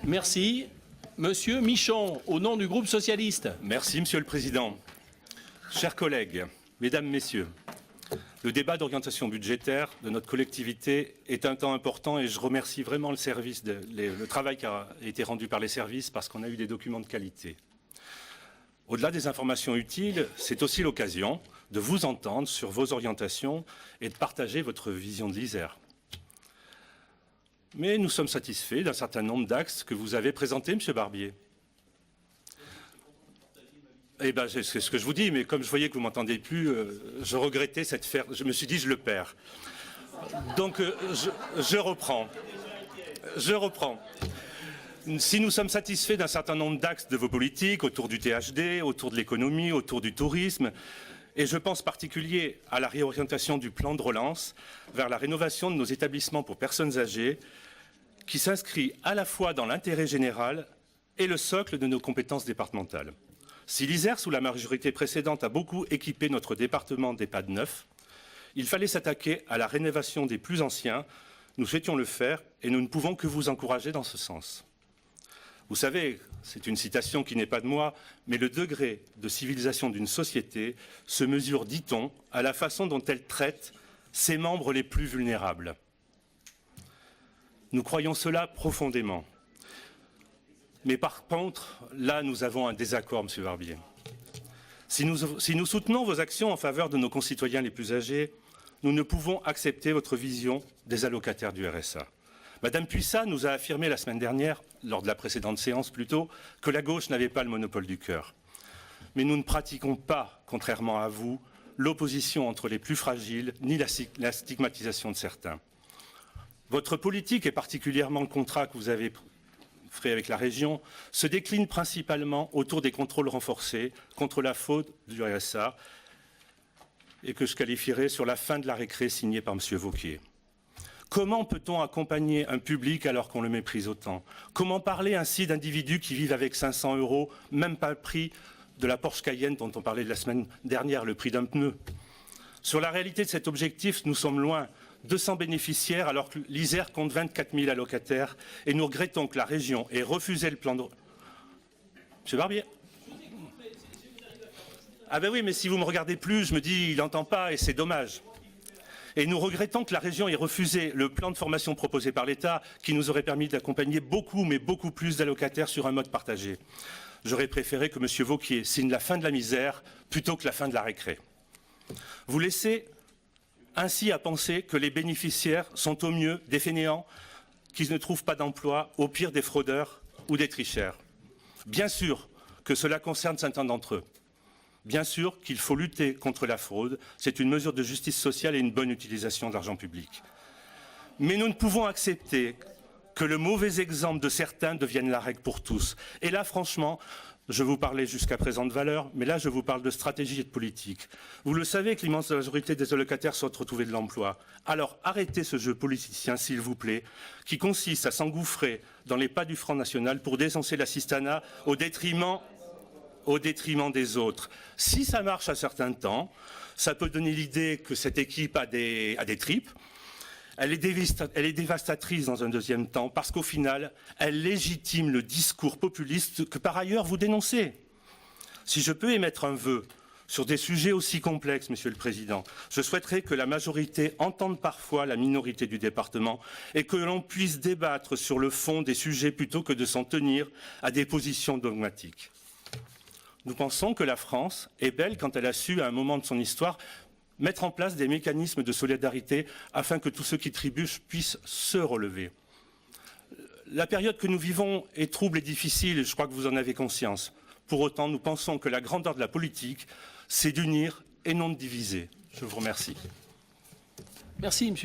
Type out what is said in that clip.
Merci. Monsieur Michon, au nom du groupe socialiste. Merci, Monsieur le Président. Chers collègues, Mesdames, Messieurs, le débat d'orientation budgétaire de notre collectivité est un temps important et je remercie vraiment le travail qui a été rendu par les services parce qu'on a eu des documents de qualité. Au-delà des informations utiles, c'est aussi l'occasion de vous entendre sur vos orientations et de partager votre vision de l'Isère. Mais nous sommes satisfaits d'un certain nombre d'axes que vous avez présentés, Monsieur Barbier. Eh bien, c'est ce que je vous dis, mais comme je voyais que vous ne m'entendez plus, je regrettais cette faire. Je me suis dit, je le perds. Donc, je reprends. Si nous sommes satisfaits d'un certain nombre d'axes de vos politiques, autour du THD, autour de l'économie, autour du tourisme, et je pense en particulier à la réorientation du plan de relance vers la rénovation de nos établissements pour personnes âgées, qui s'inscrit à la fois dans l'intérêt général et le socle de nos compétences départementales. Si l'Isère, sous la majorité précédente, a beaucoup équipé notre département d'EHPAD neufs, il fallait s'attaquer à la rénovation des plus anciens. Nous souhaitions le faire et nous ne pouvons que vous encourager dans ce sens. Vous savez, c'est une citation qui n'est pas de moi, mais le degré de civilisation d'une société se mesure, dit-on, à la façon dont elle traite ses membres les plus vulnérables. Nous croyons cela profondément. Mais par contre, là, nous avons un désaccord, Monsieur Barbier. Si nous soutenons vos actions en faveur de nos concitoyens les plus âgés, nous ne pouvons accepter votre vision des allocataires du RSA. Madame Puissat nous a affirmé la semaine dernière, lors de la précédente séance plutôt, que la gauche n'avait pas le monopole du cœur. Mais nous ne pratiquons pas, contrairement à vous, l'opposition entre les plus fragiles, ni la stigmatisation de certains. Votre politique, et particulièrement le contrat que vous avez fait avec la région, se décline principalement autour des contrôles renforcés contre la fraude du RSA et que je qualifierais sur la fin de la récré signée par M. Wauquiez. Comment peut-on accompagner un public alors qu'on le méprise autant? Comment parler ainsi d'individus qui vivent avec 500 €, même pas le prix de la Porsche Cayenne dont on parlait la semaine dernière, le prix d'un pneu? Sur la réalité de cet objectif, nous sommes loin. 200 bénéficiaires alors que l'Isère compte 24 000 allocataires et nous regrettons que la région ait refusé le plan de... Monsieur Barbier. Ah ben oui, mais si vous ne me regardez plus, je me dis, il n'entend pas et c'est dommage. Et nous regrettons que la région ait refusé le plan de formation proposé par l'État qui nous aurait permis d'accompagner beaucoup, mais beaucoup plus d'allocataires sur un mode partagé. J'aurais préféré que M. Wauquiez signe la fin de la misère plutôt que la fin de la récré. Vous laissez ainsi à penser que les bénéficiaires sont au mieux des fainéants qui ne trouvent pas d'emploi, au pire des fraudeurs ou des tricheurs. Bien sûr que cela concerne certains d'entre eux. Bien sûr qu'il faut lutter contre la fraude, c'est une mesure de justice sociale et une bonne utilisation de l'argent public. Mais nous ne pouvons accepter que le mauvais exemple de certains devienne la règle pour tous. Et là, franchement, je vous parlais jusqu'à présent de valeurs, mais là, je vous parle de stratégie et de politique. Vous le savez que l'immense majorité des allocataires souhaitent retrouver de l'emploi. Alors, arrêtez ce jeu politicien, s'il vous plaît, qui consiste à s'engouffrer dans les pas du Front National pour dénoncer l'assistanat au détriment des autres. Si ça marche à certains temps, ça peut donner l'idée que cette équipe a des tripes. Elle est dévastatrice dans un deuxième temps parce qu'au final, elle légitime le discours populiste que par ailleurs vous dénoncez. Si je peux émettre un vœu sur des sujets aussi complexes, Monsieur le Président, je souhaiterais que la majorité entende parfois la minorité du département et que l'on puisse débattre sur le fond des sujets plutôt que de s'en tenir à des positions dogmatiques. Nous pensons que la France est belle quand elle a su, à un moment de son histoire, mettre en place des mécanismes de solidarité afin que tous ceux qui trébuchent puissent se relever. La période que nous vivons est trouble et difficile, et je crois que vous en avez conscience. Pour autant, nous pensons que la grandeur de la politique, c'est d'unir et non de diviser. Je vous remercie. Merci, M.